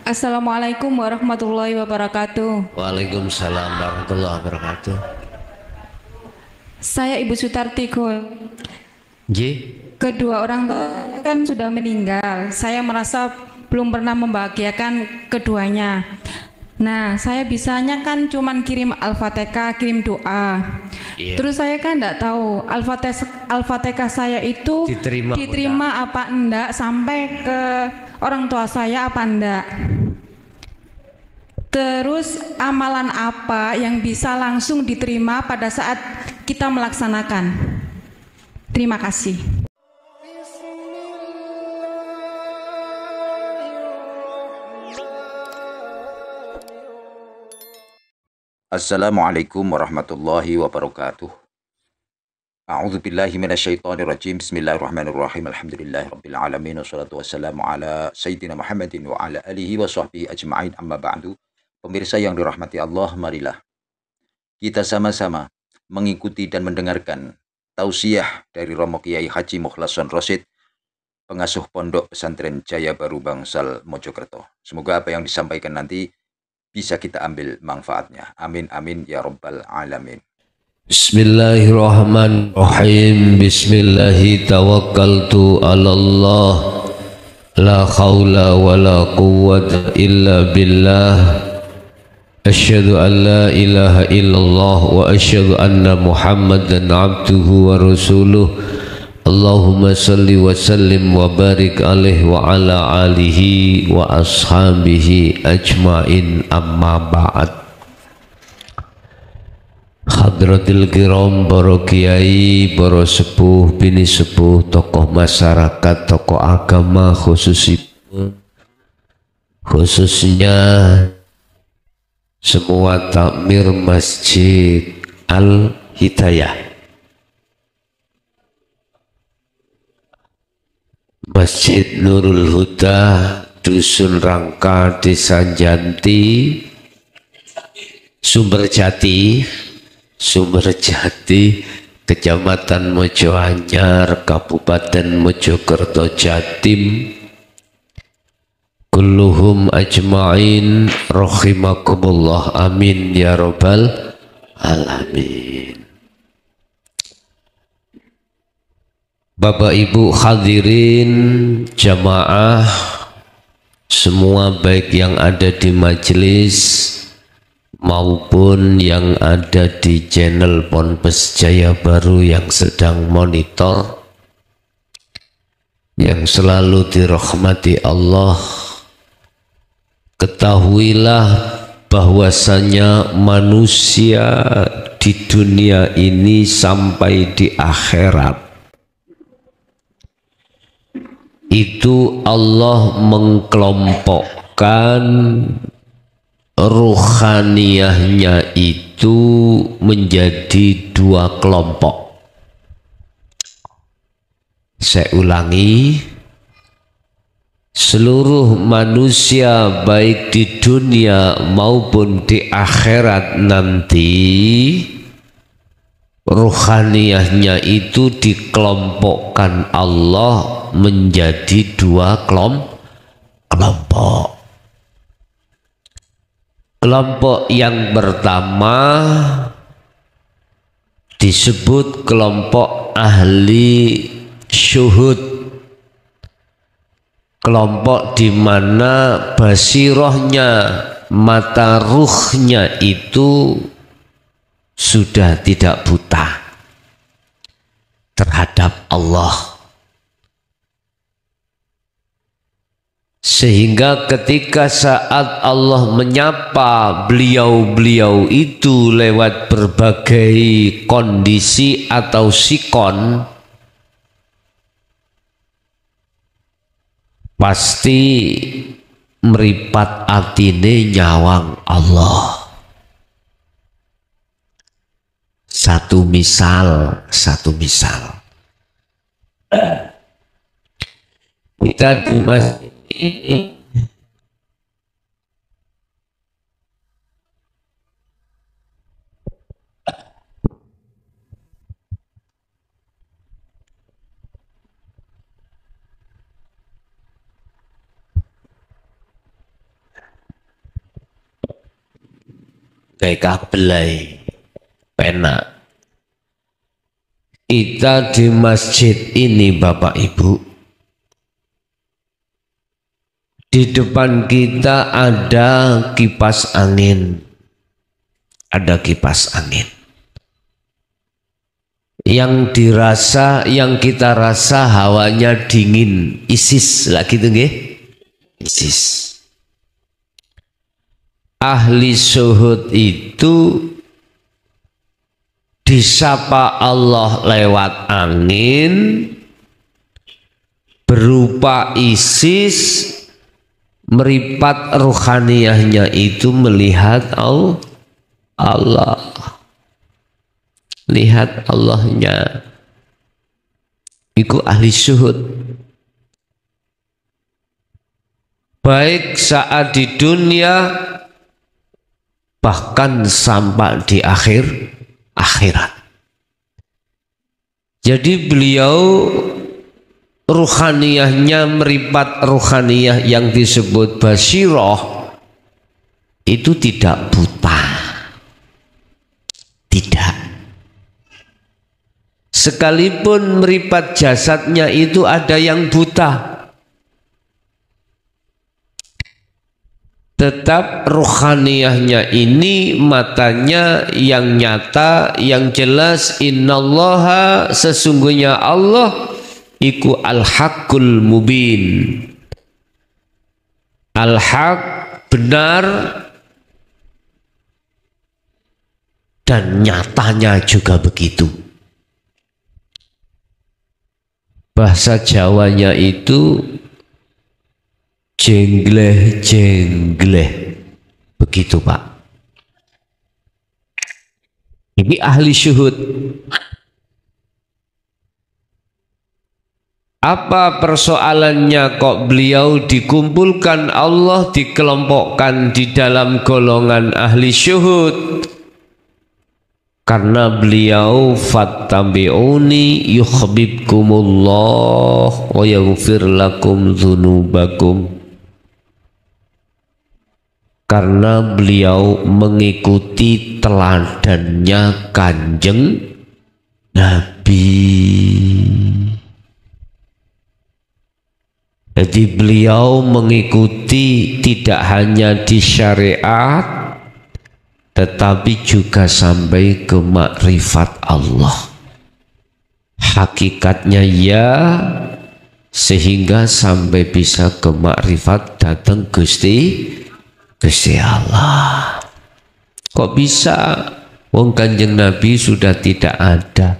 Assalamualaikum warahmatullahi wabarakatuh. Waalaikumsalam warahmatullahi wabarakatuh. Saya Ibu Sutarti Gol. J. Kedua orang tua kan sudah meninggal. Saya merasa belum pernah membahagiakan keduanya. Nah, saya bisanya kan cuman kirim Al-Fatihah, kirim doa. Iya. Terus saya kan enggak tahu Al-Fatihah saya itu diterima apa enggak sampai ke orang tua saya apa enggak. Terus amalan apa yang bisa langsung diterima pada saat kita melaksanakan? Terima kasih. Assalamualaikum warahmatullahi wabarakatuh. A'udzu billahi minasyaitonir rajim. Bismillahirrahmanirrahim. Alhamdulillahirabbil alamin wassalatu wassalamu ala sayyidina Muhammadin wa ala alihi wa sahbihi ajma'in, amma ba'du. Pemirsa yang dirahmati Allah, marilah kita sama-sama mengikuti dan mendengarkan tausiah dari Romo Kiai Haji Mukhlason Rosid, pengasuh Pondok Pesantren Jaya Baru Bangsal Mojokerto. Semoga apa yang disampaikan nanti bisa kita ambil manfaatnya. Amin amin ya rabbal alamin. Bismillahirrahmanirrahim. Bismillahi tawakkaltu ala Allah. La khawla wa la quwwata illa billah. Asyhadu an la ilaha illallah wa asyhadu anna Muhammadan abduhu wa rasuluh. Allahumma salli wa sallim wa barik alaihi wa ala alihi wa ashabihi ajma'in, amma ba'd. Hadratil kiram, para kiai, para sepuh, bini sepuh, tokoh masyarakat, tokoh agama, khususnya semua takmir Masjid Al-Hidayah, Masjid Nurul Huda, Dusun Rangka, Desa Janti, Sumberjati, Kecamatan Mojoanyar, Kabupaten Mojokerto, Jatim. Kulluhum ajma'in rahimakumullah, amin ya rabbal alamin. Bapak Ibu hadirin jamaah semua, baik yang ada di majelis maupun yang ada di channel Ponpes Jaya Baru yang sedang monitor, yang selalu dirahmati Allah. Ketahuilah bahwasanya manusia di dunia ini sampai di akhirat itu Allah mengkelompokkan ruhaniyahnya itu menjadi dua kelompok. Saya ulangi, seluruh manusia baik di dunia maupun di akhirat nanti ruhaniyahnya itu dikelompokkan Allah menjadi dua kelompok. Kelompok yang pertama disebut kelompok ahli syuhud, kelompok di mana basirohnya, mata ruhnya itu sudah tidak buta terhadap Allah, sehingga ketika saat Allah menyapa beliau-beliau itu lewat berbagai kondisi atau sikon, pasti meripat atine nyawang Allah. Satu misal kita di masjid ini kayak kabelai penak. Kita di masjid ini Bapak Ibu, di depan kita ada kipas angin. Ada kipas angin. Yang kita rasa hawanya dingin, ISIS lah gitu nggih. ISIS. Ahli syuhud itu disapa Allah lewat angin berupa ISIS, meripat ruhaniyahnya itu melihat Allah, lihat Allahnya. Itu ahli syuhud. Baik saat di dunia bahkan sampai di akhirat. Jadi beliau ruhaniyahnya meripat ruhaniyah yang disebut basiroh itu tidak buta. Tidak. Sekalipun meripat jasadnya itu ada yang buta, tetap ruhaniyahnya ini matanya yang nyata, yang jelas. Innallaha, sesungguhnya Allah iku al-haqqul mubin. Al-haq, benar, dan nyatanya juga begitu. Bahasa Jawanya itu jengleh-jengleh, begitu Pak. Ini ahli syuhud. Apa persoalannya kok beliau dikumpulkan Allah, dikelompokkan di dalam golongan ahli syuhud? Karena beliau fattabi'uni yuhibbukumullah wa yaghfir lakum dzunubakum. Karena beliau mengikuti teladannya Kanjeng Nabi. Jadi beliau mengikuti tidak hanya di syariat, tetapi juga sampai ke makrifat Allah. Hakikatnya ya, sehingga sampai bisa ke makrifat datang Gusti Allah. Kok bisa? Wong Kanjeng Nabi sudah tidak ada.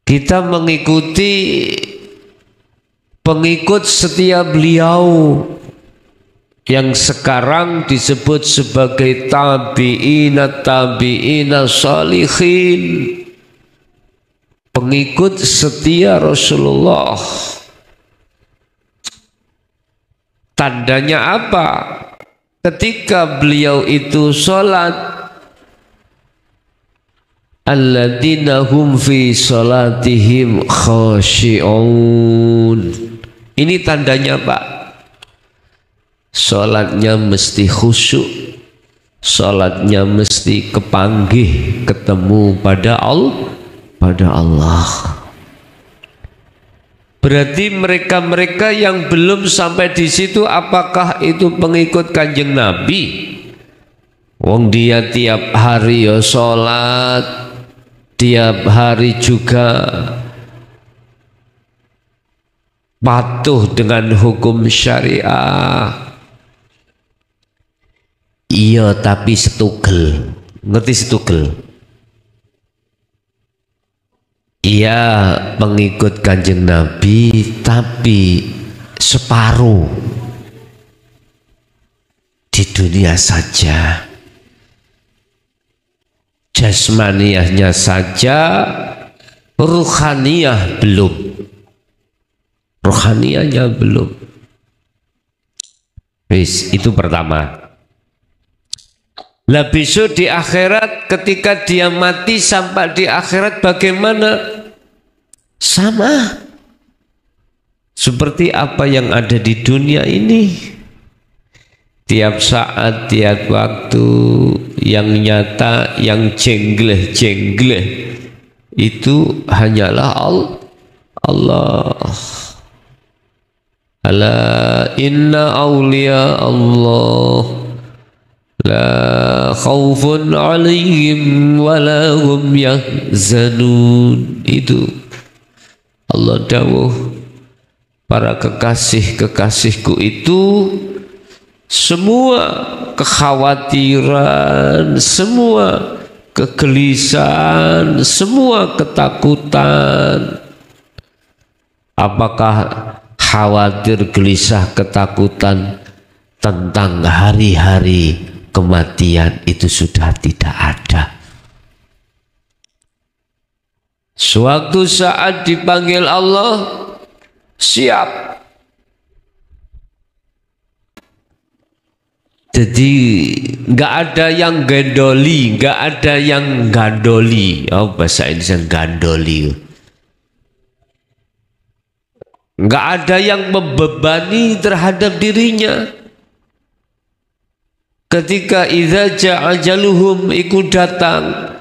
Kita mengikuti pengikut setia beliau yang sekarang disebut sebagai tabi'ina shalihin, pengikut setia Rasulullah. Tandanya apa? Ketika beliau itu sholat, alladzina hum fi sholatihim khashi'un. Ini tandanya Pak. Sholatnya mesti khusyuk, sholatnya mesti kepanggih, ketemu pada Allah. Berarti mereka-mereka yang belum sampai di situ, apakah itu pengikut Kanjeng Nabi? Wong dia tiap hari ya sholat, tiap hari juga patuh dengan hukum syariah. Iya, tapi setugel. Ngerti setugel? Iya, pengikut Kanjeng Nabi, tapi separuh di dunia saja. Jasmaniyahnya saja, ruhaniyah belum. Ruhaniyahnya belum. Wis, itu pertama. Lah besok di akhirat ketika dia mati sampai di akhirat bagaimana? Sama seperti apa yang ada di dunia ini. tiap saat, tiap waktu, yang nyata, yang jengleh-jengleh itu hanyalah Allah. Ala inna awliya Allah la khawfun alaihim wa la hum yahzanun. Itu Allah dawuh, para kekasih-kekasihku itu semua kekhawatiran, semua kegelisahan, semua ketakutan. Apakah khawatir, gelisah, ketakutan tentang hari-hari kematian itu sudah tidak ada. Suatu saat dipanggil Allah, siap. Jadi nggak ada yang gendoli, nggak ada yang gandoli. Oh, bahasa Indonesia gandoli. Nggak ada yang membebani terhadap dirinya. Ketika idza ja'a ajaluhum ikut datang,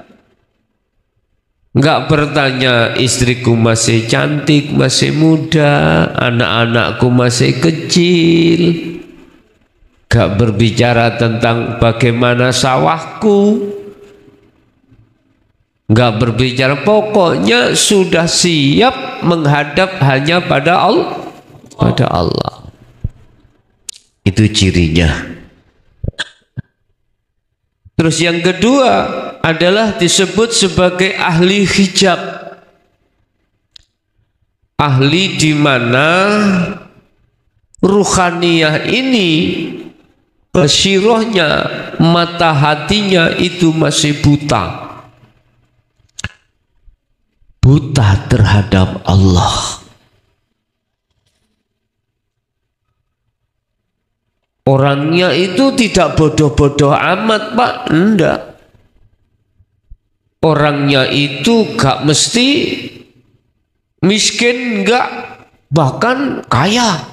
nggak bertanya istriku masih cantik, masih muda, anak-anakku masih kecil. Gak berbicara tentang bagaimana sawahku, gak berbicara, pokoknya sudah siap menghadap hanya pada Allah. Itu cirinya. Terus yang kedua adalah disebut sebagai ahli hijab. Ahli di mana ruhaniyah ini, basirohnya, mata hatinya itu masih buta. Buta terhadap Allah. Orangnya itu tidak bodoh-bodoh amat, Pak. Enggak. Orangnya itu gak mesti miskin, enggak. Bahkan kaya.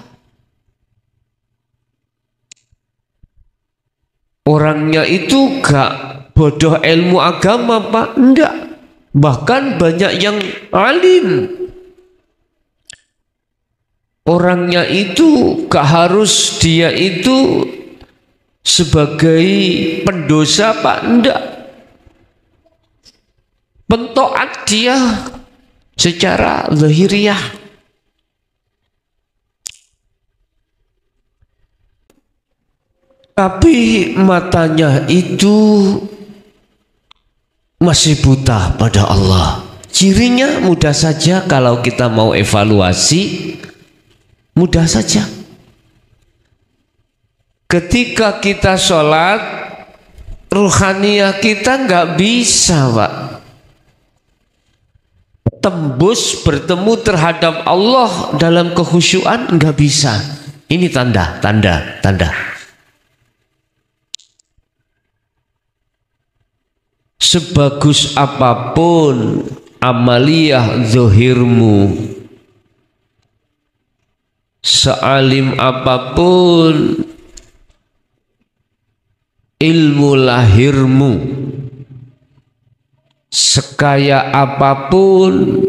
Orangnya itu gak bodoh ilmu agama, Pak. Enggak. Bahkan banyak yang alim. Orangnya itu gak harus dia itu sebagai pendosa, Pak. Enggak. Pentoat dia secara zahiriah. Tapi matanya itu masih buta pada Allah. Cirinya mudah saja kalau kita mau evaluasi, mudah saja. Ketika kita sholat, ruhaniyah kita nggak bisa, Pak, tembus bertemu terhadap Allah dalam kekhusyuan, nggak bisa. Ini tanda. Sebagus apapun amaliyah zohirmu, sealim apapun ilmu lahirmu, sekaya apapun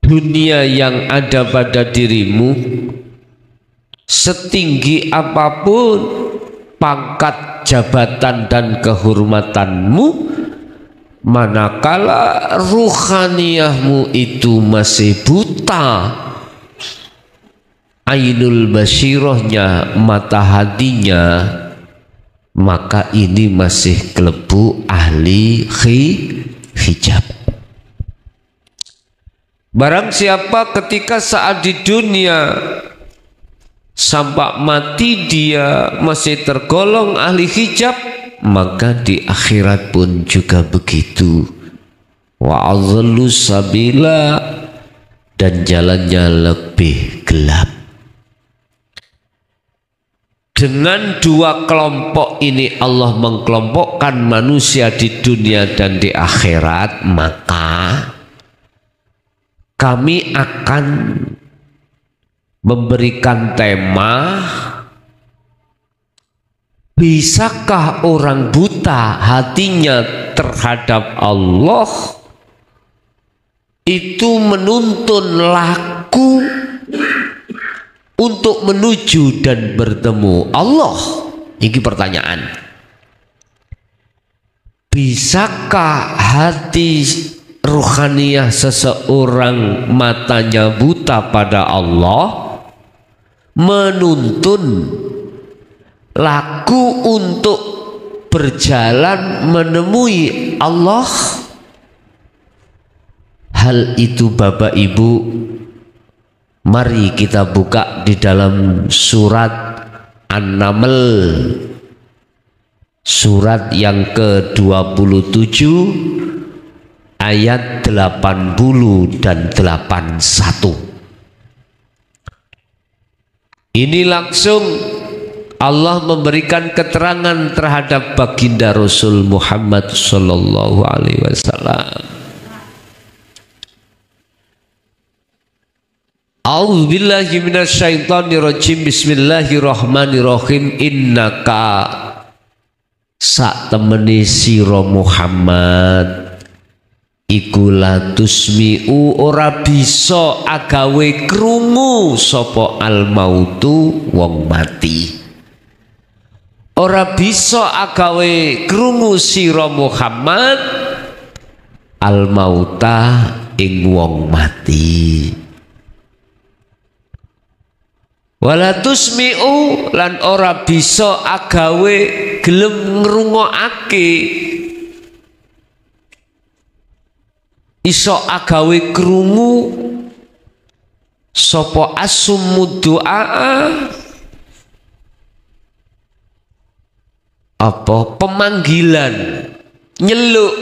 dunia yang ada pada dirimu, setinggi apapun pangkat, jabatan dan kehormatanmu, manakala ruhaniyahmu itu masih buta, ainul basirohnya, mata hatinya, maka ini masih kelebu ahli hijab. Barang siapa ketika saat di dunia sampai mati dia masih tergolong ahli hijab, maka di akhirat pun juga begitu. Wa adhallu sabila, dan jalannya lebih gelap. Dengan dua kelompok ini Allah mengkelompokkan manusia di dunia dan di akhirat, maka kami akan memberikan tema Bisakah orang buta hatinya terhadap Allah itu menuntun laku untuk menuju dan bertemu Allah? Ini pertanyaan. Bisakah hati ruhaniyah seseorang matanya buta pada Allah menuntun laku untuk berjalan menemui Allah? Hal itu Bapak Ibu, mari kita buka di dalam surat An-Naml, surat yang ke-27 ayat 80 dan 81. Ini langsung Allah memberikan keterangan terhadap baginda Rasul Muhammad sallallahu alaihi wasallam. A'udzubillahi minasyaitonirrajim. Bismillahirrahmanirrahim. Innaka sak temeni sira Muhammad iku la tusmi'u ora bisa agawe krungu sapa al mautu wong mati. Ora bisa agawe krungu sira Muhammad al mauta ing wong mati. Wala tusmi'u lan ora bisa agawe gelem ngrungokake, iso agawe krungu sapa asumud du'a, apa pemanggilan nyeluk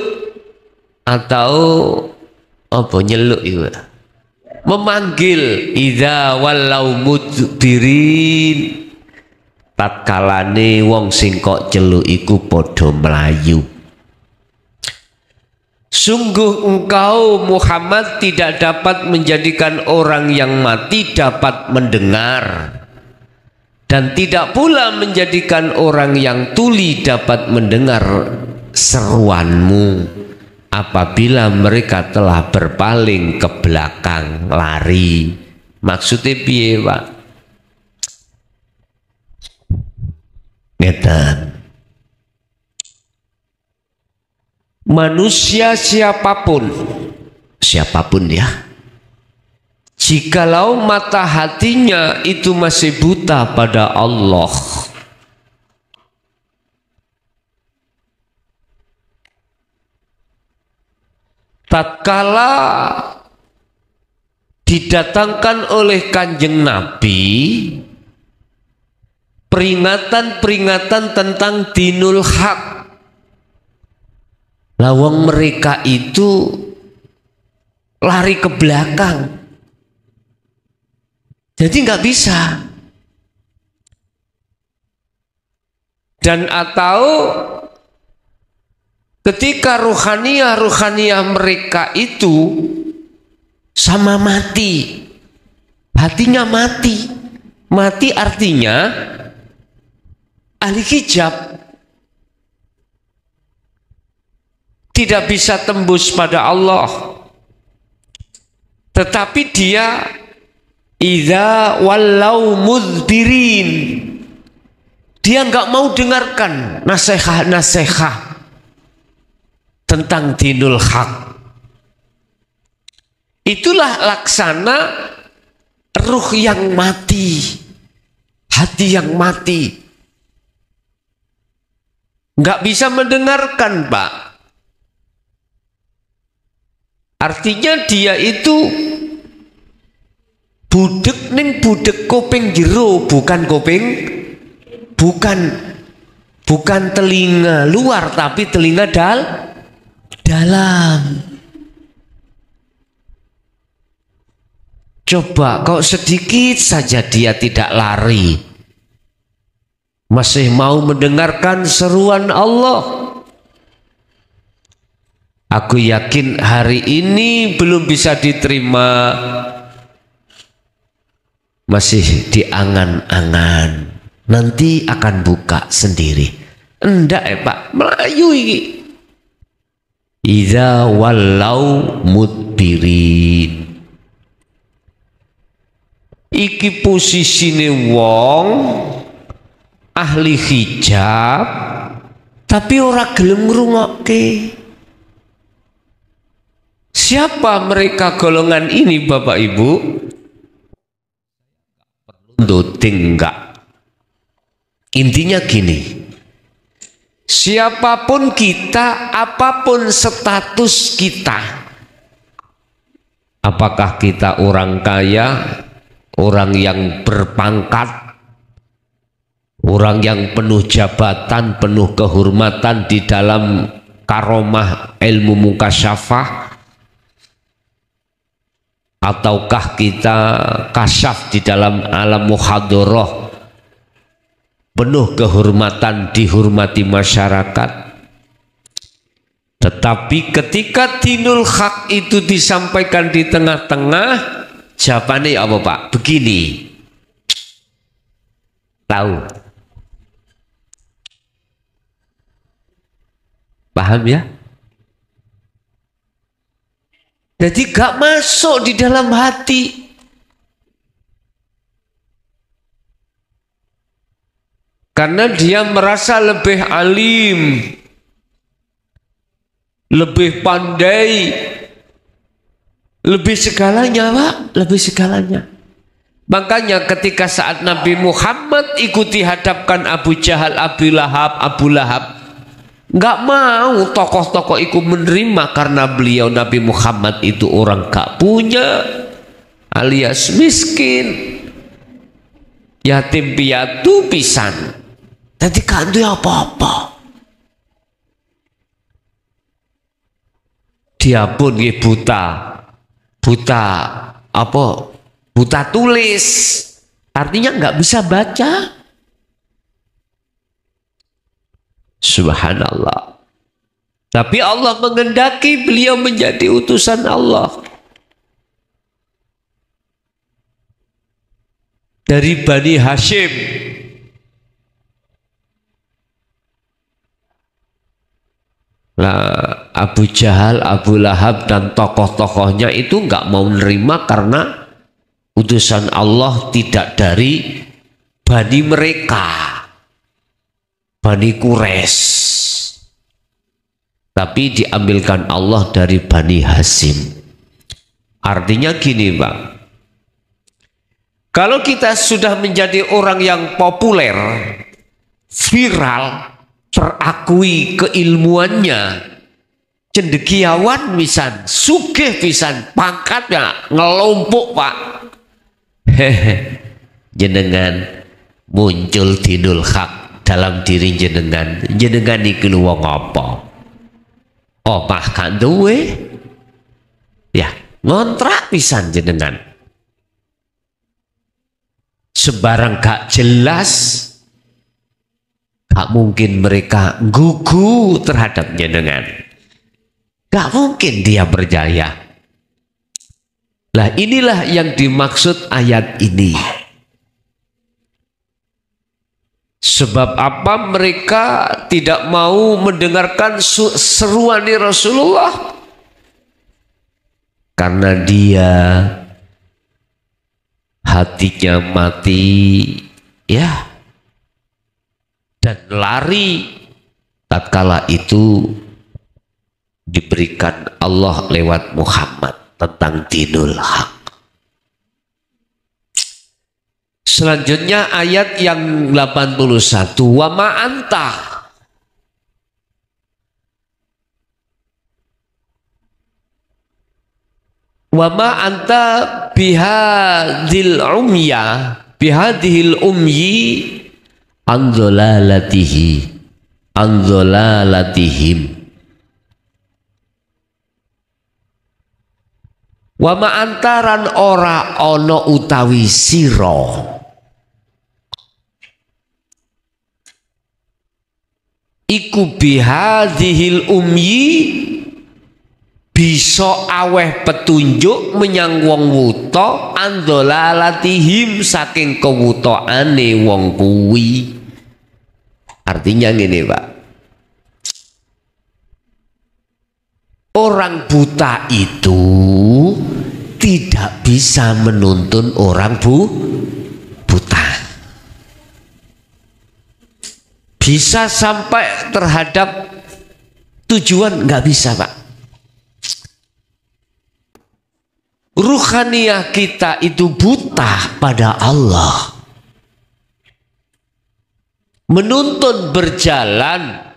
atau apa nyeluk itu memanggil idza walau mudbirin tatkalane wong sing kok celuk iku padha melayu. Sungguh engkau Muhammad tidak dapat menjadikan orang yang mati dapat mendengar, dan tidak pula menjadikan orang yang tuli dapat mendengar seruanmu apabila mereka telah berpaling ke belakang lari. Maksudnya piye, Pak? Ngeten. Manusia siapapun ya, jikalau mata hatinya itu masih buta pada Allah, tatkala didatangkan oleh Kanjeng Nabi peringatan-peringatan tentang dinul haq, lawang mereka itu lari ke belakang, jadi nggak bisa. Dan atau ketika ruhaniyah mereka itu sama mati, hatinya mati artinya ahli hijab, tidak bisa tembus pada Allah, tetapi dia idza walau mudbirin, dia nggak mau dengarkan nasihat tentang dinul haq. Itulah laksana ruh yang mati, hati yang mati, nggak bisa mendengarkan, Pak. Artinya dia itu budek ning budek kuping jero, bukan telinga luar, tapi telinga dalam. Coba kok sedikit saja dia tidak lari, masih mau mendengarkan seruan Allah. Aku yakin hari ini belum bisa diterima, masih di angan-angan, nanti akan buka sendiri. Enggak Pak, Melayu ini. Iza walau mudbirin. Iki posisine wong ahli hijab tapi ora gelem ngrungokke. Siapa mereka golongan ini Bapak Ibu? Tinggal. Intinya gini, siapapun kita, apapun status kita, apakah kita orang kaya, orang yang berpangkat, orang yang penuh jabatan, penuh kehormatan di dalam karomah ilmu mukasyafah, ataukah kita kasyaf di dalam alam muhadharah, penuh kehormatan, dihormati masyarakat. Tetapi ketika dinul haq itu disampaikan di tengah-tengah, jawabannya apa Pak? Begini, tahu, paham ya? Jadi gak masuk di dalam hati. Karena dia merasa lebih alim, lebih pandai, lebih segalanya Pak, lebih segalanya. Makanya ketika saat Nabi Muhammad ikuti hadapkan Abu Jahal, Abu Lahab, nggak mau tokoh-tokoh itu menerima karena beliau Nabi Muhammad itu orang gak punya, alias miskin, yatim piatu pisan. Jadi kan dia apa-apa. Dia pun buta apa? Buta tulis, artinya nggak bisa baca. Subhanallah. Tapi Allah mengendaki beliau menjadi utusan Allah. Dari Bani Hashim. Nah, Abu Jahal, Abu Lahab dan tokoh-tokohnya itu nggak mau menerima karena utusan Allah tidak dari Bani mereka, Bani Quraisy, tapi diambilkan Allah dari Bani Hashim. Artinya gini Pak, kalau kita sudah menjadi orang yang populer, viral, terakui keilmuannya, cendekiawan pisan, sugih pisan, pangkatnya ngelompok Pak, jenengan muncul dinul haq dalam diri jenengan iki wong apa? Omah kan duwe ya, ngontrak pisan jenengan, sebarang gak jelas, gak mungkin mereka gugu terhadap jenengan, gak mungkin dia berjaya. Lah inilah yang dimaksud ayat ini. Sebab apa mereka tidak mau mendengarkan seruan Rasulullah? Karena dia hatinya mati ya, dan lari tatkala itu diberikan Allah lewat Muhammad tentang dinul haq. Selanjutnya ayat yang 81, wa ma'anta wa ma'anta bihadil umya bihadil umyi anzolalatihim wa ma'antaran ora ono utawi siro iku bihadhil umyi bisa aweh petunjuk menyang wong wuta andolalatihim saking kewutaane wong kuwi. Artinya gini Pak, orang buta itu tidak bisa menuntun orang buta. Bisa sampai terhadap tujuan nggak bisa Pak. Ruhaniyah kita itu buta pada Allah. Menuntun berjalan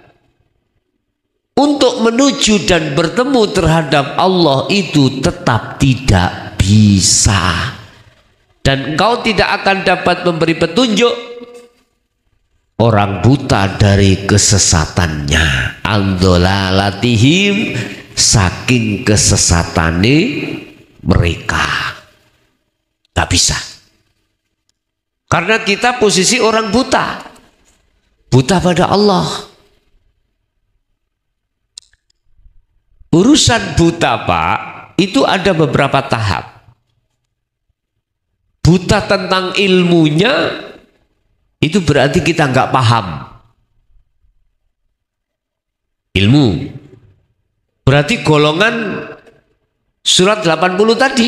untuk menuju dan bertemu terhadap Allah itu tetap tidak bisa. Dan engkau tidak akan dapat memberi petunjuk orang buta dari kesesatannya. Andolalatihim saking kesesatane mereka. Gak bisa. Karena kita posisi orang buta. Buta pada Allah. Urusan buta Pak, itu ada beberapa tahap. Buta tentang ilmunya, itu berarti kita nggak paham. Ilmu. Berarti golongan surat 80 tadi.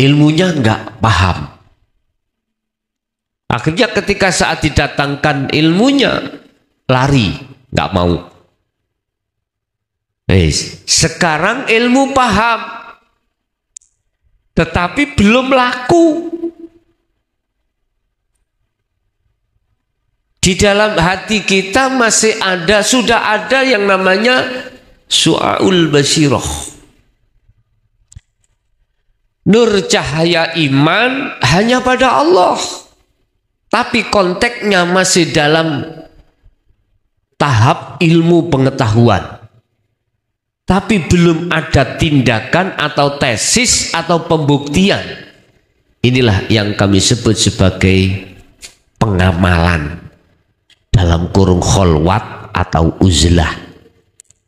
Ilmunya nggak paham. Akhirnya ketika saat didatangkan ilmunya, lari, nggak mau. Sekarang ilmu paham, tetapi belum laku. Di dalam hati kita masih ada, sudah ada yang namanya su'aul basirah. Nur cahaya iman hanya pada Allah. Tapi konteksnya masih dalam tahap ilmu pengetahuan. Tapi belum ada tindakan atau tesis atau pembuktian. Inilah yang kami sebut sebagai pengamalan. Dalam kurung kholwat atau uzlah.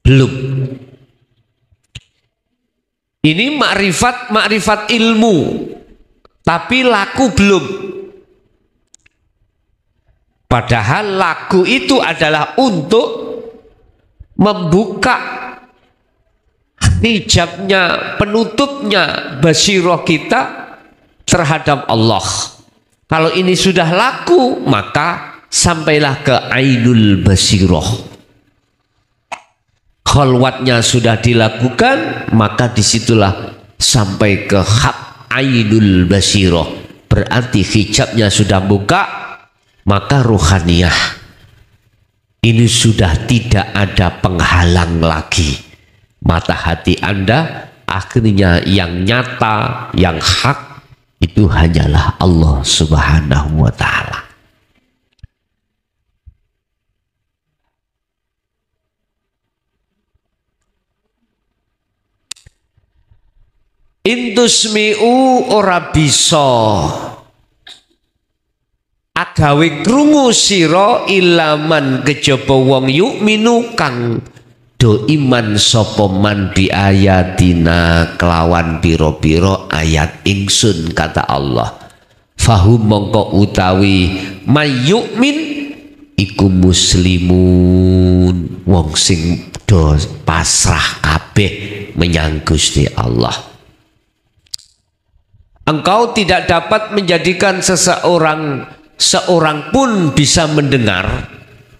Belum. Ini makrifat ilmu. Tapi laku belum. Padahal laku itu adalah untuk membuka hijabnya, penutupnya basirah kita terhadap Allah. Kalau ini sudah laku, maka sampailah ke ainul basirah. Khalwatnya sudah dilakukan, maka disitulah sampai ke hak ainul basirah. Berarti hijabnya sudah buka, maka ruhaniyah ini sudah tidak ada penghalang lagi. Mata hati Anda akhirnya yang nyata, yang hak itu hanyalah Allah Subhanahu wa ta'ala. Intusmi'u ora bisa agawe krungu sira ilaman kejaba wong yukminu kang do iman sapa man bi ayatina kelawan pira-pira ayat ingsun kata Allah. Fahum mongko utawi mayyukmin iku muslimun wong sing do pasrah kabeh menyang Gusti Allah. Engkau tidak dapat menjadikan seorang pun bisa mendengar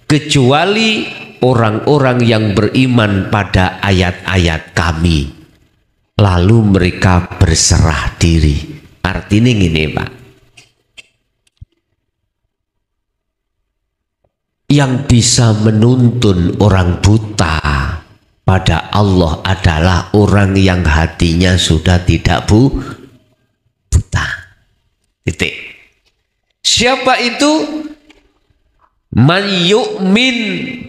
kecuali orang-orang yang beriman pada ayat-ayat kami lalu mereka berserah diri. Artinya gini Pak, yang bisa menuntun orang buta pada Allah adalah orang yang hatinya sudah tidak buta. Titik. Siapa itu? Man yu'min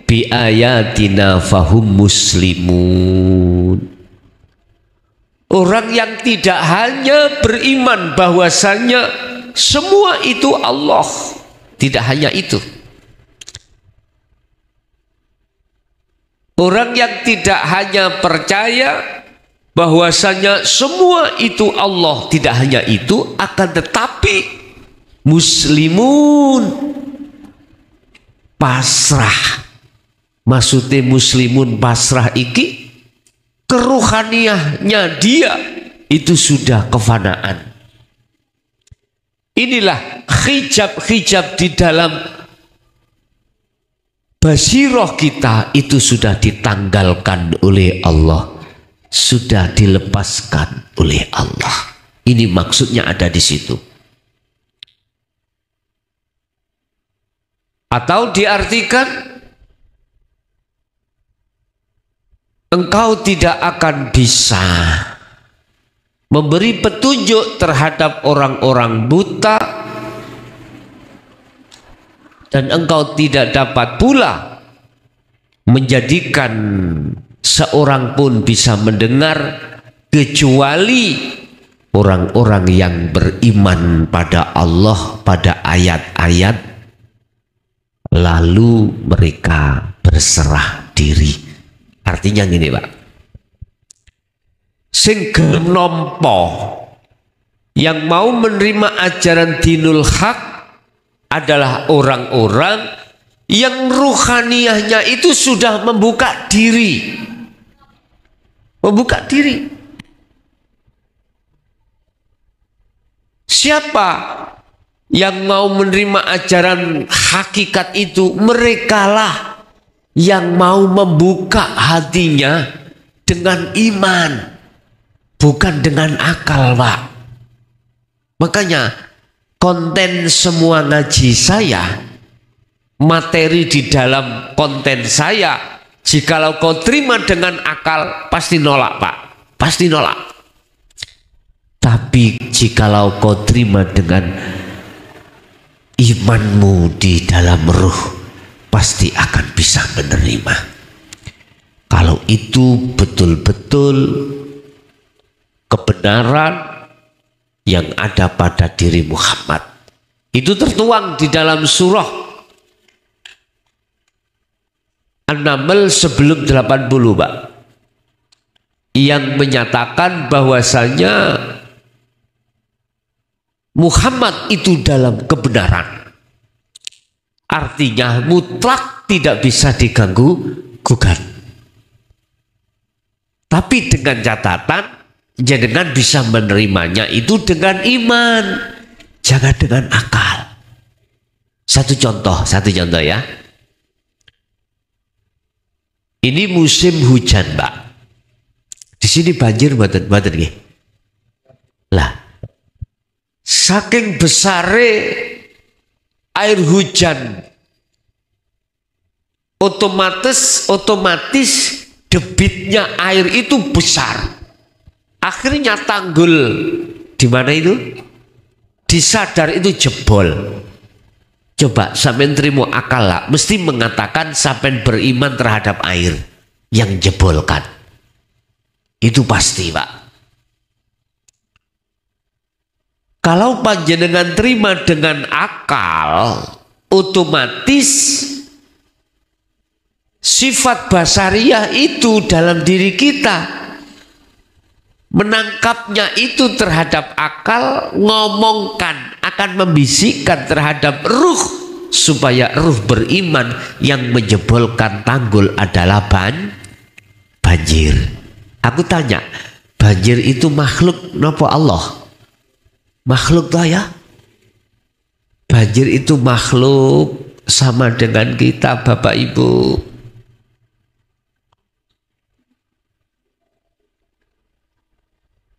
bi ayatina fahum muslimun. Orang yang tidak hanya beriman bahwasanya semua itu Allah, tidak hanya itu. Orang yang tidak hanya percaya bahwasanya semua itu Allah, tidak hanya itu, akan tetapi muslimun pasrah. Maksudnya muslimun pasrah iki keruhaniahnya dia itu sudah kefanaan. Inilah hijab-hijab di dalam basiroh kita itu sudah ditanggalkan oleh Allah, sudah dilepaskan oleh Allah. Ini maksudnya ada di situ. Atau diartikan engkau tidak akan bisa memberi petunjuk terhadap orang-orang buta, dan engkau tidak dapat pula menjadikan seorang pun bisa mendengar kecuali orang-orang yang beriman pada Allah, pada ayat-ayat, lalu mereka berserah diri. Artinya gini Pak, sing gelem nampa yang mau menerima ajaran dinul haq adalah orang-orang yang ruhaniyahnya itu sudah membuka diri. Membuka diri. Siapa yang mau menerima ajaran hakikat itu? Merekalah yang mau membuka hatinya dengan iman, bukan dengan akal, Pak. Makanya konten semua ngaji saya, materi di dalam konten saya, jikalau kau terima dengan akal pasti nolak, Pak, pasti nolak. Tapi jikalau kau terima dengan imanmu di dalam ruh, pasti akan bisa menerima. Kalau itu betul-betul kebenaran yang ada pada diri Muhammad. Itu tertuang di dalam surah An-Naml sebelum 80, Pak, yang menyatakan bahwasanya Muhammad itu dalam kebenaran. Artinya mutlak tidak bisa diganggu gugat. Tapi dengan catatan jenengan bisa menerimanya itu dengan iman, jangan dengan akal. Satu contoh ya. Ini musim hujan, Pak. Di sini banjir mboten nggih. Lah, saking besare air hujan, otomatis debitnya air itu besar. Akhirnya tanggul di mana itu? Di Sadar itu jebol. Coba sampean terima akal lah, mesti mengatakan sampean beriman terhadap air yang jebolkan. Itu pasti, Pak. Kalau panjenengan terima dengan akal, otomatis sifat basariah itu dalam diri kita, menangkapnya itu terhadap akal, ngomongkan, akan membisikkan terhadap ruh, supaya ruh beriman. Yang menjebolkan tanggul adalah banjir. Aku tanya, banjir itu makhluk napa Allah? Makhluk toh ya? Banjir itu makhluk, sama dengan kita, Bapak Ibu.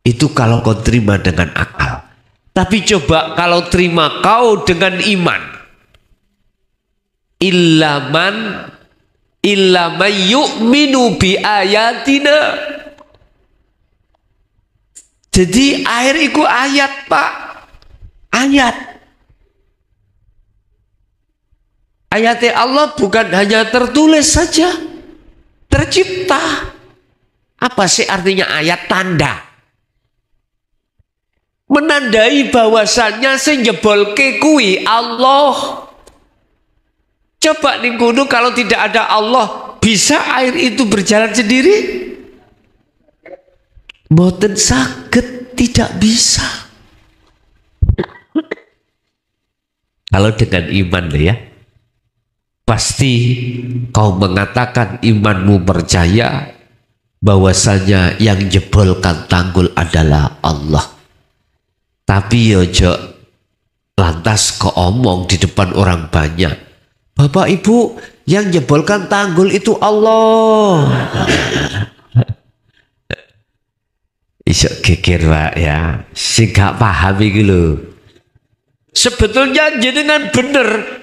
Itu kalau kau terima dengan akal. Tapi coba kalau terima kau dengan iman. Illaman yu'minu bi ayatina. Jadi air itu ayat, Pak. Ayat. Ayatnya Allah bukan hanya tertulis saja, tercipta. Apa sih artinya ayat? Tanda. Menandai bahwasannya sing jebolke kuwi Allah. Coba ning kono kalau tidak ada Allah, bisa air itu berjalan sendiri? Mboten saged, tidak bisa. Kalau dengan iman ya, pasti kau mengatakan imanmu percaya bahwasanya yang jebolkan tanggul adalah Allah. Tapi ojo lantas kau omong di depan orang banyak, Bapak Ibu, yang jebolkan tanggul itu Allah. Iso geger Pak ya, sing gak paham iki lho. Sebetulnya jenengan bener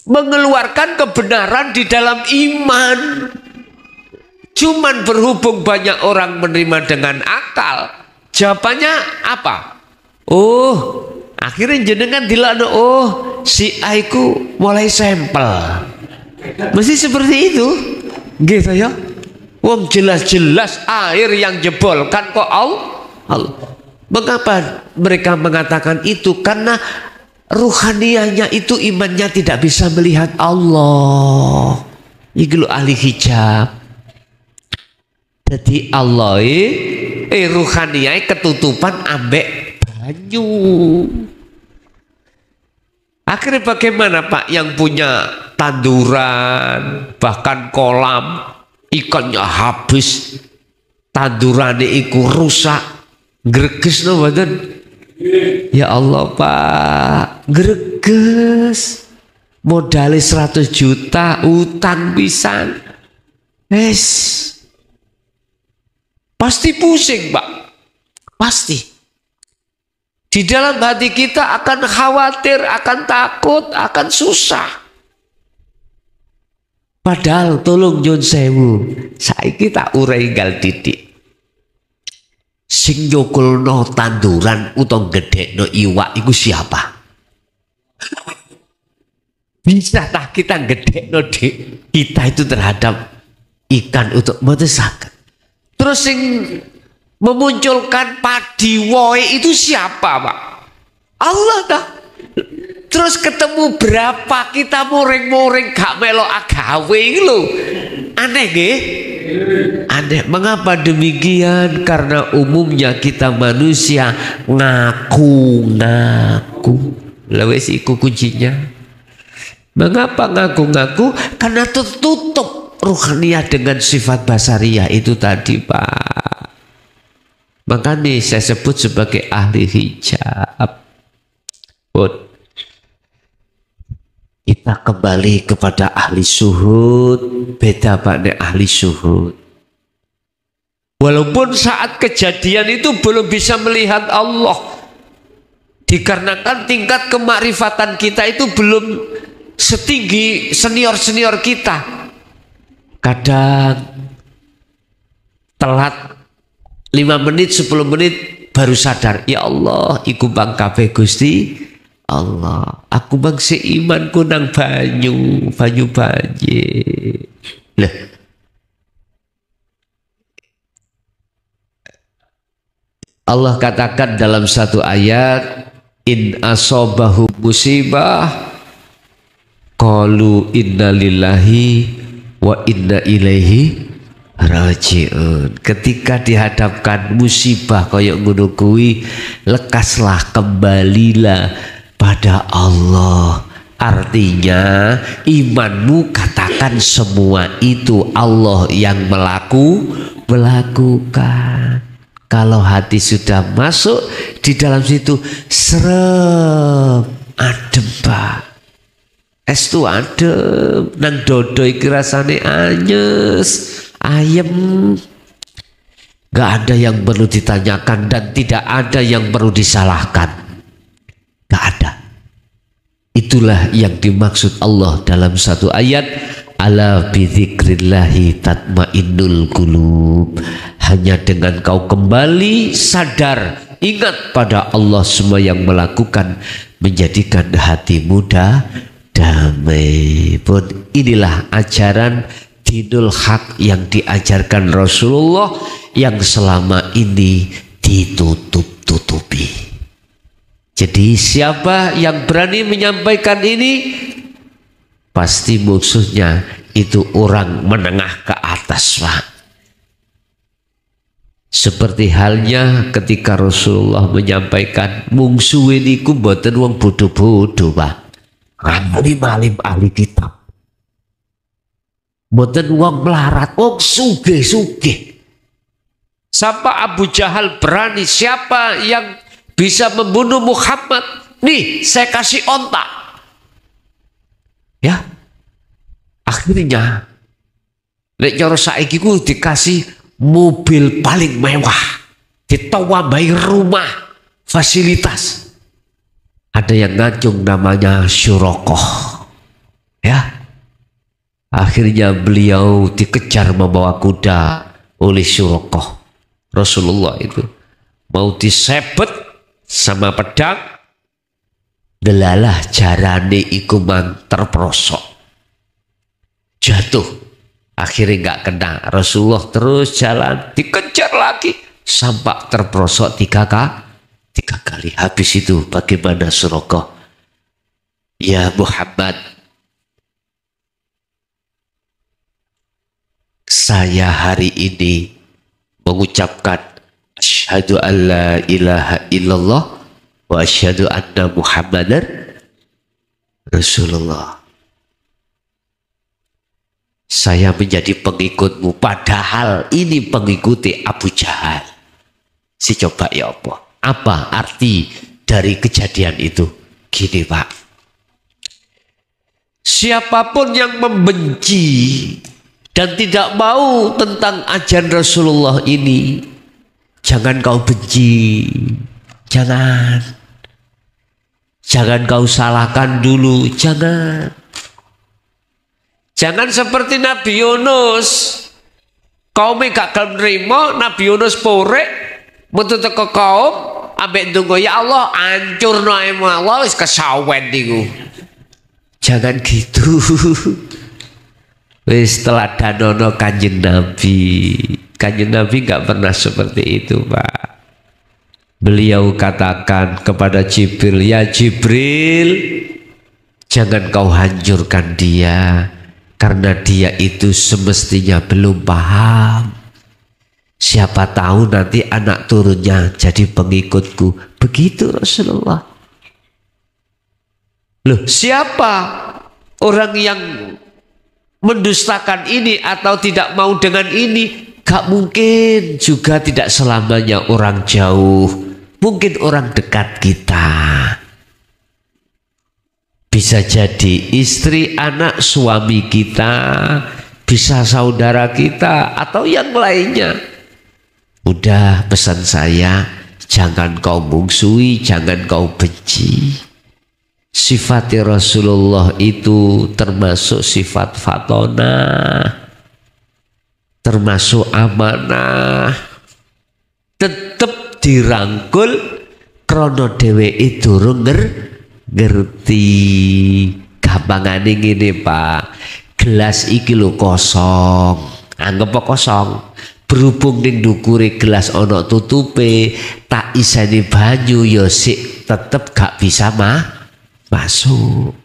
mengeluarkan kebenaran di dalam iman. Cuman berhubung banyak orang menerima dengan akal, jawabannya apa? Oh, akhirnya jenengan dilakno, oh si A iku mulai sampel. Mesti seperti itu. Gitu ya. Wong jelas-jelas air yang jebolkan kok Allah. Mengapa mereka mengatakan itu? Karena ruhanianya itu imannya tidak bisa melihat Allah. Iki lho ahli hijab. Jadi Allah ruhaniai ketutupan ambek banyu. Akhirnya bagaimana Pak yang punya tanduran bahkan kolam ikannya habis, tandurane iku rusak, greges no badan. Ya Allah Pak, greges. Modalnya 100 juta, utang pisan. Pasti pusing Pak. Pasti. Di dalam hati kita akan khawatir, akan takut, akan susah. Padahal tolong nyun sewu, saiki tak urai-gal didik. Sing nyokulno tanduran utawa gedekno iwak iku siapa? Bisa tak kita gedekno kita itu terhadap ikan untuk mboten saged. Terus sing memunculkan padi woe itu siapa, Pak? Allah dah. Terus ketemu berapa kita moreng-moreng gak melok agawe lho. Aneh nggih? Aneh. Mengapa demikian? Karena umumnya kita manusia ngaku-ngaku. Lah wis iku kuncinya. Mengapa ngaku-ngaku? Karena tertutup ruhaniah dengan sifat basariah itu tadi, Pak. Makanya saya sebut sebagai ahli hijab. Kita kembali kepada ahli suhud. Beda Pak nek ahli suhud. Walaupun saat kejadian itu belum bisa melihat Allah, dikarenakan tingkat kemakrifatan kita itu belum setinggi senior-senior kita. Kadang telat 5 menit 10 menit baru sadar, ya Allah iku bang kabeh Gusti Allah, aku bang seimanku nang banyu banjir. Lah Allah katakan dalam satu ayat, in asobahu musibah qalu inna lillahi wa inna ilaihi rajiun. Ketika dihadapkan musibah kayak ngono kuwi, lekaslah, kembalilah pada Allah. Artinya imanmu katakan semua itu Allah yang melakukan. Kalau hati sudah masuk di dalam situ, serem, adem Pak. Es tu adem, nang dodo iki rasane anyes, ayem. Gak ada yang perlu ditanyakan dan tidak ada yang perlu disalahkan. Gak ada. Itulah yang dimaksud Allah dalam satu ayat, ala bidzikrillahi tatmainnul qulub. Hanya dengan kau kembali sadar, ingat pada Allah, semua yang melakukan menjadikan hati muda damai. Pun inilah ajaran dinul haq yang diajarkan Rasulullah yang selama ini ditutup-tutupi. Jadi siapa yang berani menyampaikan ini, pasti musuhnya itu orang menengah ke atas, Pak. Seperti halnya ketika Rasulullah menyampaikan mungsuhe niku mboten wong bodoh-bodoh, Pak. Alim ahli kitab. Mboten wong melarat, wong sugih-sugih. Sampai Abu Jahal berani, siapa yang bisa membunuh Muhammad? Nih, saya kasih ontak. Ya. Akhirnya lek cara saiki ku dikasih mobil paling mewah, ditawambai rumah, fasilitas. Ada yang ngacung namanya Syurokoh. Ya. Akhirnya beliau dikejar membawa kuda oleh Syurokoh. Rasulullah itu mau disebet sama pedang, delalah jarane iku mang terprosok. Jatuh, akhirnya nggak kena. Rasulullah terus jalan, dikejar lagi sampai terprosok tiga kali. Habis itu bagaimana Syurokoh? Ya Muhammad, saya hari ini mengucapkan asyhadu an la ilaha illallah wa asyhadu anna Muhammadar Rasulullah. Saya menjadi pengikutmu, padahal ini pengikuti Abu Jahal. Si coba ya Allah, apa arti dari kejadian itu? Gini Pak, siapapun yang membenci dan tidak mau tentang ajaran Rasulullah ini, jangan kau benci, jangan kau salahkan dulu, jangan seperti Nabi Yunus. Kaum gak gelem nrimo, Nabi Yunus porek metu teko kaum ambek ndonga, ya Allah hancurno ae Allah wis kesawen niku. Jangan gitu. Wis teladanono Kanjeng Nabi. Kanjeng Nabi gak pernah seperti itu, Pak. Beliau katakan kepada Jibril, ya Jibril, jangan kau hancurkan dia, karena dia itu semestinya belum paham. Siapa tahu nanti anak turunnya jadi pengikutku. Begitu Rasulullah. Loh, siapa orang yang mendustakan ini atau tidak mau dengan ini? Gak mungkin juga tidak selamanya orang jauh. Mungkin orang dekat kita. Bisa jadi istri, anak, suami kita, bisa saudara kita, atau yang lainnya. Udah, pesan saya, jangan kau mungsuhi, jangan kau benci. Sifat Rasulullah itu termasuk sifat fatonah, termasuk amanah, tetap dirangkul krono dheweke durung ngerti. Gampangane ngene Pak, gelas iki lho kosong, anggap kosong. Berhubung ning ndukure gelas ana tutupe, tak iseni banyu ya sik tetep gak bisa masuk.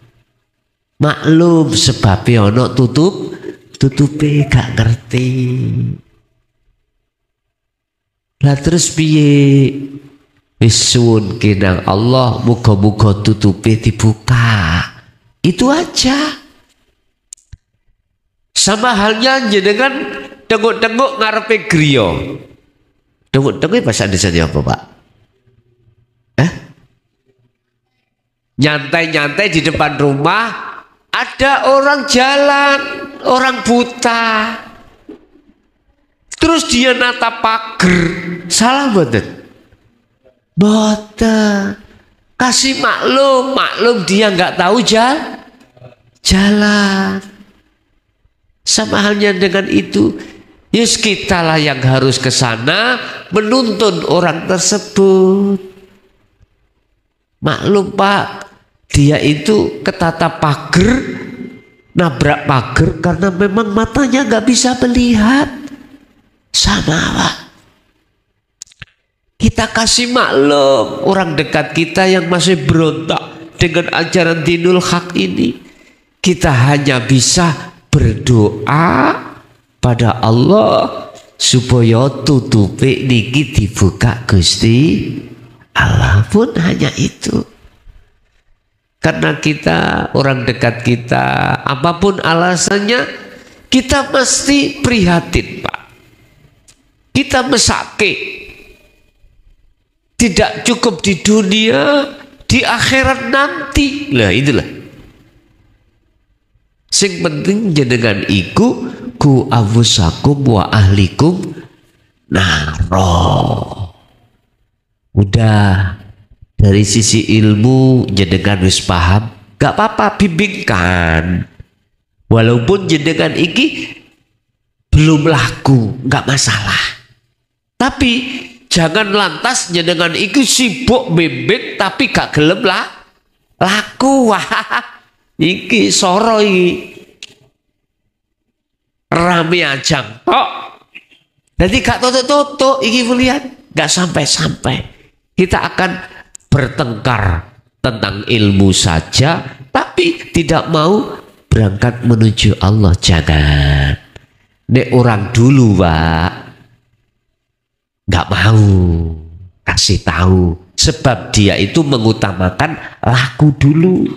Maklum sebabnya ana tutupe gak ngerti. Lah terus piye? Wis suwun kenang Allah, muga-muga tutupe dibuka. Itu aja. Sama halnya jenengan tengok-tengok ngarepe griya. Tengok-tengok bahasa Indonesia apa, Pak? Nyantai-nyantai di depan rumah, ada orang jalan, orang buta. Terus dia nata pager. Salah mboten? Mboten. Kasih maklum dia nggak tahu jalan. Sama halnya dengan itu, yes kita lah yang harus ke sana menuntun orang tersebut. Maklum Pak, dia itu ketata pager, nabrak pager karena memang matanya nggak bisa melihat. Sama Pak. Kita kasih maklum orang dekat kita yang masih berontak dengan ajaran dinul haq ini. Kita hanya bisa berdoa pada Allah supaya tutupi niki dibuka Gusti Allah, pun hanya itu. Karena kita, orang dekat kita, apapun alasannya, kita mesti prihatin, Pak. Kita mesake. Tidak cukup di dunia, di akhirat nanti. Lah itulah. Sing penting jenengan iku ku awusakum wa ahlikum naro. Udah. Dari sisi ilmu jenengan wis paham, gak apa-apa, bimbingkan. Walaupun jenengan iki belum laku, gak masalah. Tapi jangan lantas jenengan iki sibuk bimbing tapi gak gelem lah laku. Wah, iki soro iki. Rame ajang tok. Jadi gak tutuk-tutuk iki lihat, gak sampai-sampai. Kita akan bertengkar tentang ilmu saja, tapi tidak mau berangkat menuju Allah. Jangan. Nek orang dulu, Pak, nggak mau kasih tahu, sebab dia itu mengutamakan laku dulu.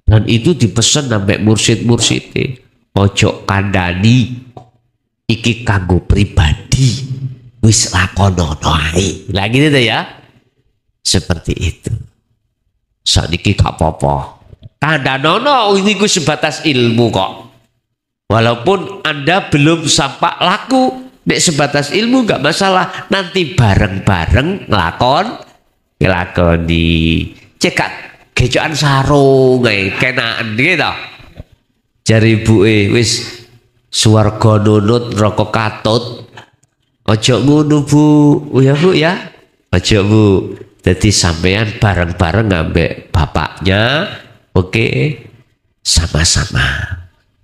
Dan itu dipesan sampai mursyid-mursyid, ojo kandani iki kanggo pribadi. Wis lakonono ae. Lah gitu ya. Seperti itu. Sakniki gak apa-apa. Kandhanono ini ku sebatas ilmu kok. Walaupun Anda belum sampai laku, nek sebatas ilmu gak masalah. Nanti bareng-bareng ngelakoni. Cekak gejokan sarung kenaan gitu. Jari ibuke wis swarga nunut rokok katut. Ojo ngono Bu, ya Bu ya. Ojo Bu. Jadi sampean bareng-bareng ngambek bapaknya, oke, sama-sama.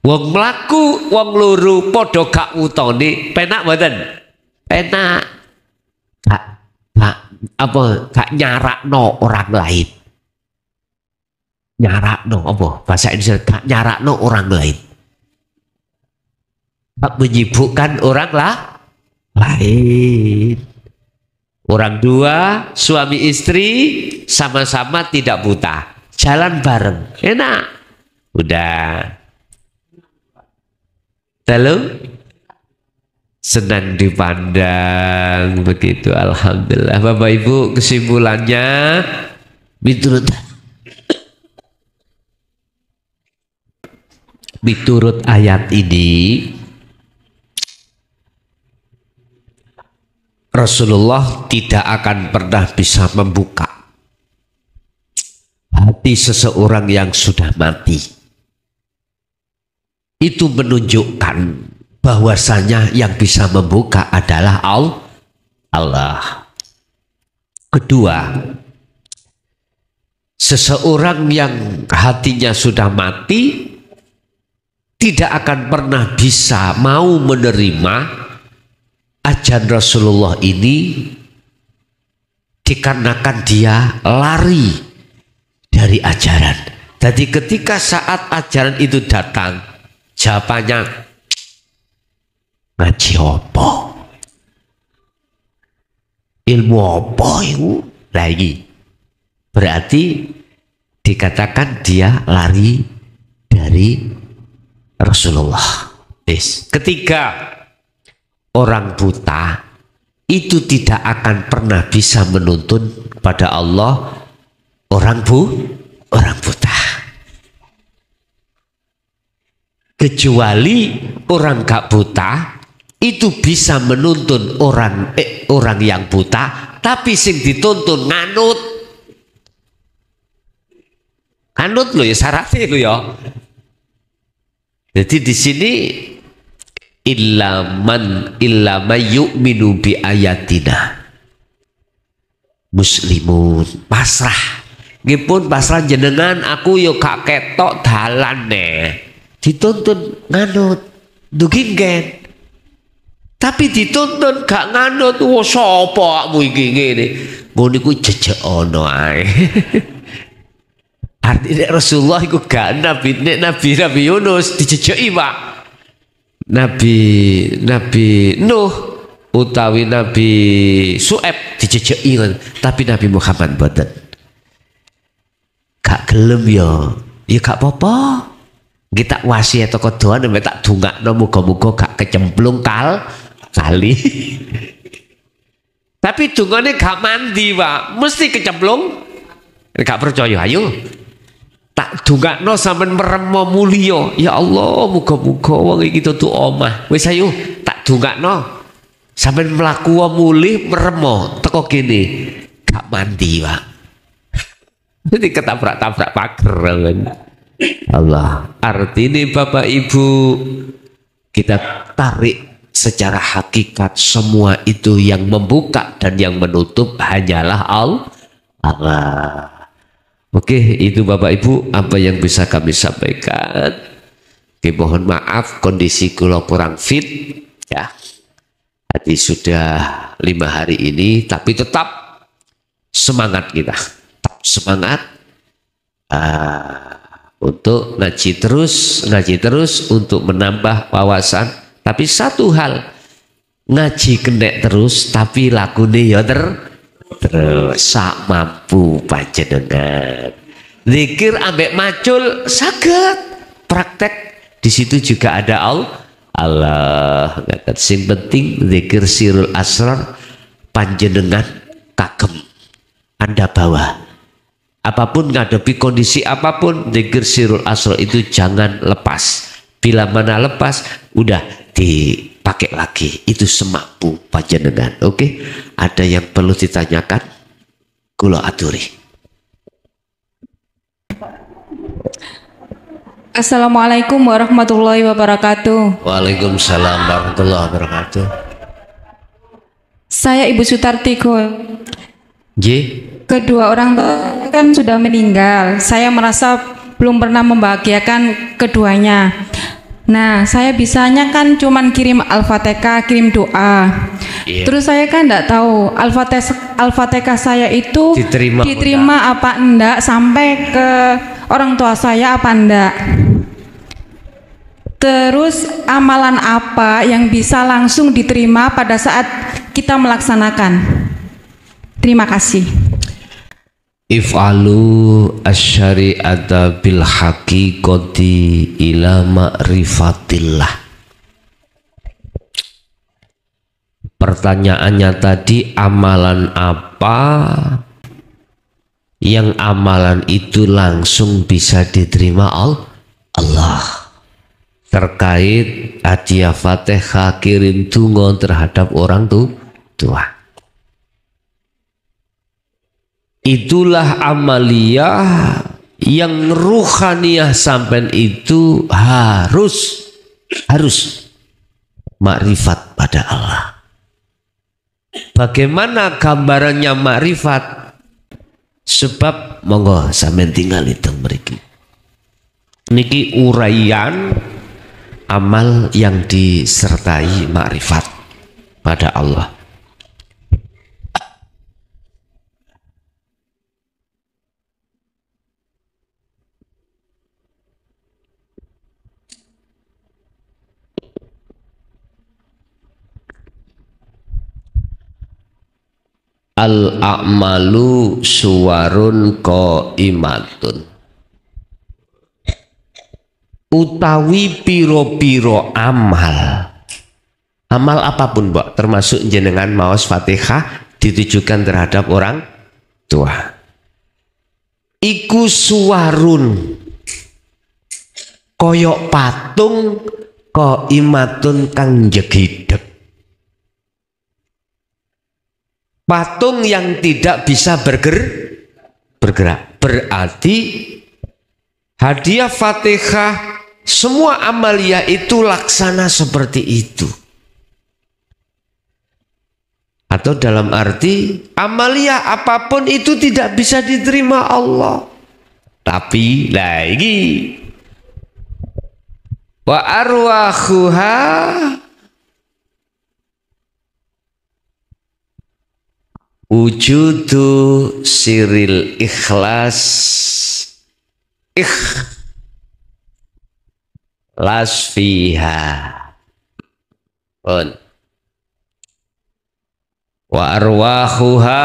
Wong mlaku, wong loro padha gak utone, penak mboten? Penak. Gak nyarakno orang lain. Nyarakno apa? Bahasa Indonesia gak nyarakno orang lain. Gak menyibukkan orang lain. Orang dua, suami istri sama-sama tidak buta, jalan bareng, enak. Udah. Lalu senang dipandang begitu. Alhamdulillah. Bapak Ibu, kesimpulannya miturut ayat ini, Rasulullah tidak akan pernah bisa membuka hati seseorang yang sudah mati. Itu menunjukkan bahwasanya yang bisa membuka adalah Allah. Kedua, seseorang yang hatinya sudah mati tidak akan pernah bisa mau menerima ajaran Rasulullah ini, dikarenakan dia lari dari ajaran. Jadi ketika saat ajaran itu datang, jawabannya ngaji apa? Ilmu apa itu? Lagi. Berarti dikatakan dia lari dari Rasulullah. Ketiga, orang buta itu tidak akan pernah bisa menuntun pada Allah orang buta. Kecuali orang gak buta itu bisa menuntun orang yang buta, tapi sing dituntun nganut loh ya, syaratnya loh ya. Jadi di sini illa man yu'minu bi ayatina muslimun, pasrah. Ngipun pasrah jenengan, aku yo gak ketok dalan dituntun nganut dugingen, tapi dituntun gak nganut. Wo sapa awakmu iki ngene ngono iku jejeg ana ae. Artinya Rasulullah itu gak nabi, nabi Yunus dijejeki Pak. Nabi Nuh utawi Nabi Su'aib dijejeki, tapi Nabi Muhammad mboten. Gak gelem ya gak apa-apa. Kita wasiat toko doa nek tak dongakno muga-muga gak kecemplung kali. Tapi dungane gak mandi Pak, mesti kecemplung. Gak percaya, ayo tak dongakno sampean meremo mulya. Ya Allah, muga-muga wong iki tutu omah. Wis ayo tak dongakno sampean mlaku mulih meremo teko kene. Gak mandi, Pak. Jadi ketabrak-tabrak pager. Allah. Artinya Bapak Ibu, kita tarik secara hakikat semua itu yang membuka dan yang menutup hanyalah Allah. Oke, itu Bapak Ibu apa yang bisa kami sampaikan. Oke, mohon maaf kondisi kula kurang fit ya. Tadi sudah 5 hari ini, tapi tetap semangat kita, tetap semangat untuk ngaji terus untuk menambah wawasan. Tapi satu hal, ngaji kenek terus, tapi lakune ya terus sak mampu panjenengan. Zikir ambek macul saged praktek di situ juga ada Allah. Sing penting zikir sirul asrar panjenengan kagem Anda bawa. Apapun ngadepi kondisi apapun, zikir sirul asrar itu jangan lepas. Bila mana lepas, udah dipakai lagi. Itu semampu panjenengan. Oke, ada yang perlu ditanyakan? Kula aturi. Assalamualaikum warahmatullahi wabarakatuh. Waalaikumsalam warahmatullahi wabarakatuh. Saya Ibu Sutarti. Kedua orang tua kan sudah meninggal. Saya merasa belum pernah membahagiakan keduanya. Nah, saya bisanya kan cuman kirim Al-Fatihah, kirim doa. Terus saya kan enggak tahu Al-Fatihah saya itu diterima apa enggak, sampai ke orang tua saya apa enggak. Terus amalan apa yang bisa langsung diterima pada saat kita melaksanakan? Terima kasih. If'alu asyari'ata bil haqiqati ila ma'rifatillah. Pertanyaannya tadi, amalan apa yang amalan itu langsung bisa diterima Allah? Terkait hadiah Fatihah kirim tungo terhadap orang tua. Itulah amaliyah yang ruhaniyah sampean itu harus makrifat pada Allah. Bagaimana gambarannya makrifat? Sebab monggo sampean tinggal itu mriki. Niki uraian amal yang disertai makrifat pada Allah. Al-a'malu suwarun qaimatun. Utawi piro-piro amal apapun Mbak, termasuk jenengan maos Fatihah ditujukan terhadap orang tua, iku suwarun koyok patung qaimatun kang jegideg. Patung yang tidak bisa bergerak. Berarti hadiah Fatihah, semua amaliyah itu laksana seperti itu. Atau dalam arti amaliyah apapun itu tidak bisa diterima Allah. Tapi lagi wa arwahuha wujudu siril ikhlas ikhlas fiha. Wa arwahuha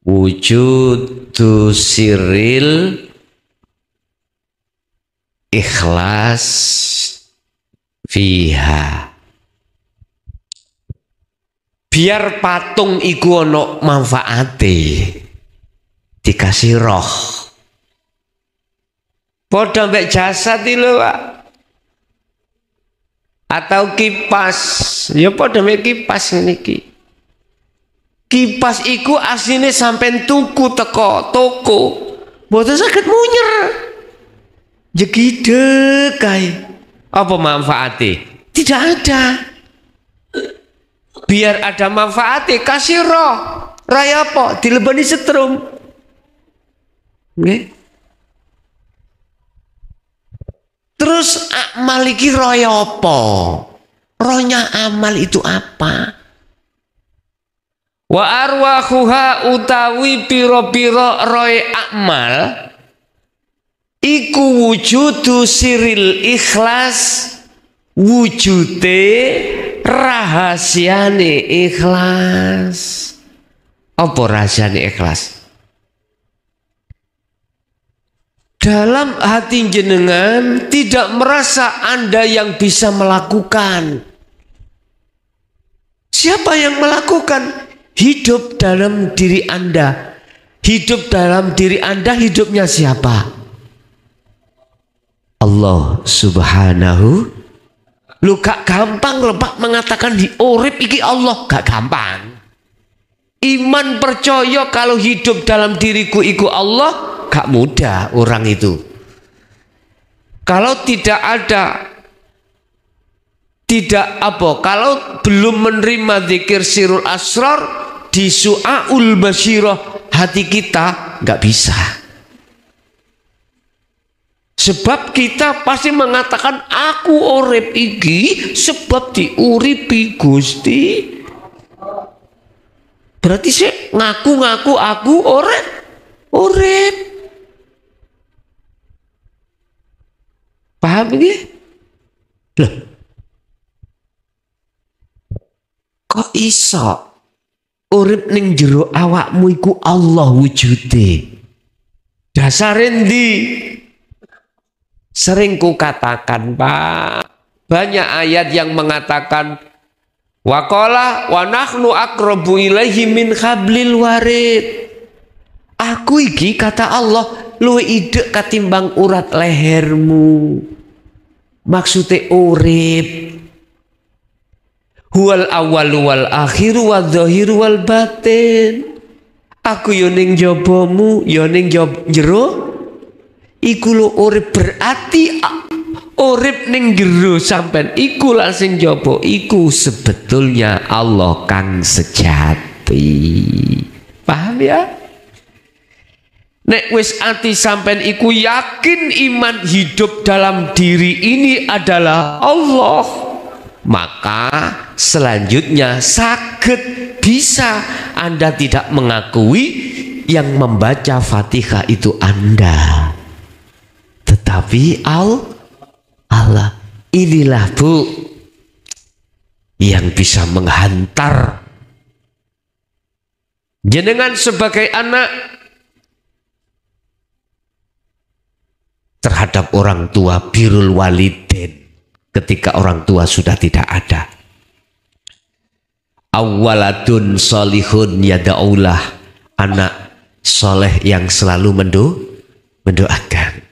wujudu siril ikhlas fiha. Biar patung iku ono manfaate dikasih roh. Padha mbek jasad iki lho, Pak. Atau kipas, ya padha mbek kipas niki. Kipas iku asline sampean tuku teko toko, mboten saged munyer. Jegide kae. Apa manfaate? Tidak ada. Biar ada manfaatnya kasih roh. Raya apa? Dilebani setrum. Nggih. Terus amal iki roya apa? Rohnya amal itu apa? Wa arwahuha utawi piro-piro roy amal iku wujudu siril ikhlas, wujude rahasiane ikhlas. Apa rahasiane ikhlas? Dalam hati jenengan tidak merasa Anda yang bisa melakukan. Siapa yang melakukan? Hidup dalam diri Anda. Hidup dalam diri Anda, hidupnya siapa? Allah subhanahu. Lu gak gampang lho Pak mengatakan di urip iki Allah, gak gampang. Iman percaya kalau hidup dalam diriku iku Allah, gak mudah orang itu. Kalau kalau belum menerima zikir sirul asrar di su'aul basyirah hati kita gak bisa. Sebab kita pasti mengatakan aku urip iki sebab diuripi Gusti. Berarti sih ngaku-ngaku aku urip. Paham ini? Loh. Kok iso urip ning jero awakmu iku Allah wujude? Dasare ndi? Sering ku katakan, Pak, banyak ayat yang mengatakan waqala wa nahnu aqrabu ilaihi min hablil warid. Aku iki kata Allah luwih idek katimbang urat lehermu. Maksudnya urip. Huwal awwalu wal akhiru wal dhahiru wal batin. Aku yo ning jabamu, yo ning jero. Iku lo urip berarti urip ning jero sampean iku lan sing jaba iku sebetulnya Allah kang sejati. Paham ya? Nek wis ati sampean iku yakin iman hidup dalam diri ini adalah Allah, maka selanjutnya saged bisa Anda tidak mengakui yang membaca Fatihah itu Anda, tetapi Allah. Inilah Bu yang bisa menghantar jenengan sebagai anak terhadap orang tua, birrul walidain, ketika orang tua sudah tidak ada. Awaladun solihun yada'ulah, anak soleh yang selalu mendoakan.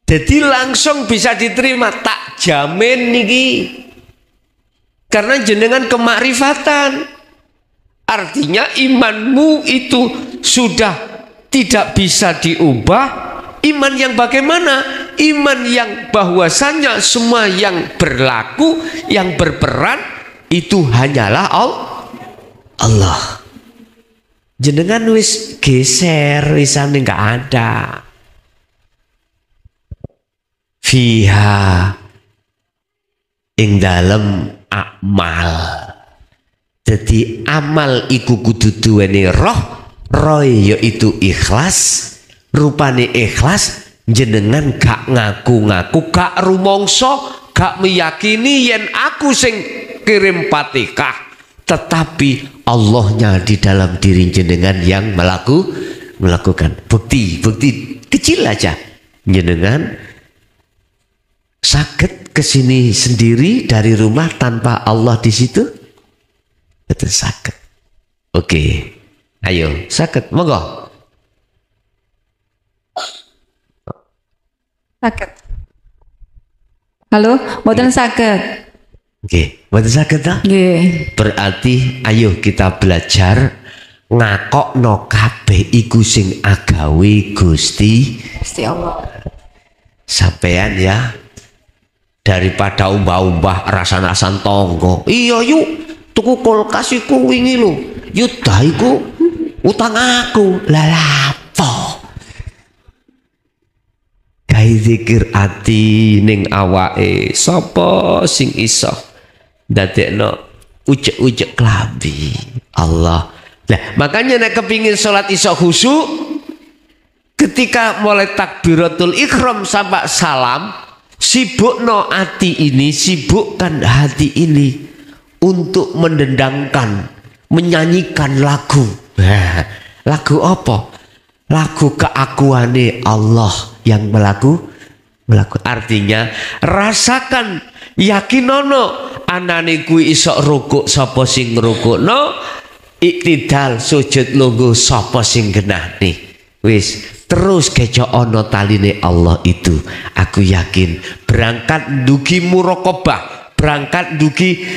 Jadi langsung bisa diterima, tak jamin niki. Karena jenengan kemakrifatan. Artinya imanmu itu sudah tidak bisa diubah. Iman yang bagaimana? Iman yang bahwasanya semua yang berlaku, yang berperan itu hanyalah Allah. Jenengan wis geser, wisane nggak ada. Fiha ing dalem amal. Jadi amal iku kudu duweni roh, roy yaitu ikhlas, rupane ikhlas jenengan gak ngaku-ngaku, gak rumongso, gak meyakini yen aku sing kirim Fatihah, tetapi Allahnya di dalam diri jenengan yang melakukan. Bukti kecil aja, jenengan sakit kesini sendiri dari rumah tanpa Allah di situ, betul sakit. Oke, ayo sakit, monggo. Sakit. Halo, mboten sakit. Oke, mboten sakit ta? Nggih. Berarti ayo kita belajar ngakokno kabeh iku sing agawe Gusti Allah. sampean ya, daripada umbah-umbah rasan-rasan tonggo. Iya yuk tuku kulkas iku wingi lho, yuk dah iku utang aku lalapo. Gawe zikir ati ning awake, sapa sing iso dadekno ujek-ujek klambi Allah. Nah, makanya nek kepingin sholat iso khusyuk, ketika mulai takbiratul ihram sampai salam, sibukno hati ini, sibukkan hati ini untuk mendendangkan, menyanyikan lagu. Nah, lagu apa? Lagu keakuane Allah yang melaku. Artinya rasakan, yakinono anane kuwi iso rukuk sapa sing ngrukukno, iktidal sujud lungguh sapa sing genahne. Wis terus keco ono taline Allah itu. Aku yakin berangkat dugi muraqabah, berangkat dugi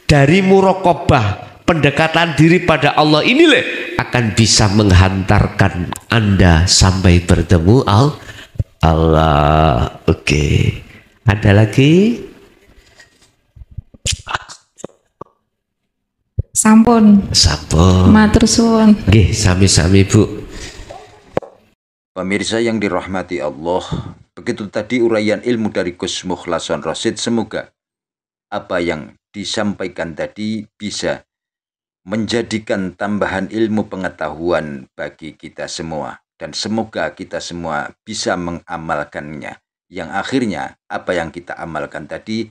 dari muraqabah, pendekatan diri pada Allah ini akan bisa menghantarkan Anda sampai bertemu Allah. Oke. Ada lagi? Sampun. Matur suwun. Nggih, sami-sami Bu. Pemirsa yang dirahmati Allah, begitu tadi uraian ilmu dari Gus Mukhlason Rosid. Semoga apa yang disampaikan tadi bisa menjadikan tambahan ilmu pengetahuan bagi kita semua. Dan semoga kita semua bisa mengamalkannya. Yang akhirnya apa yang kita amalkan tadi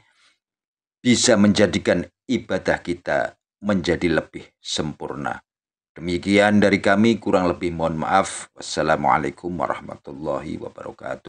bisa menjadikan ibadah kita menjadi lebih sempurna. Demikian dari kami, kurang lebih mohon maaf. Wassalamualaikum warahmatullahi wabarakatuh.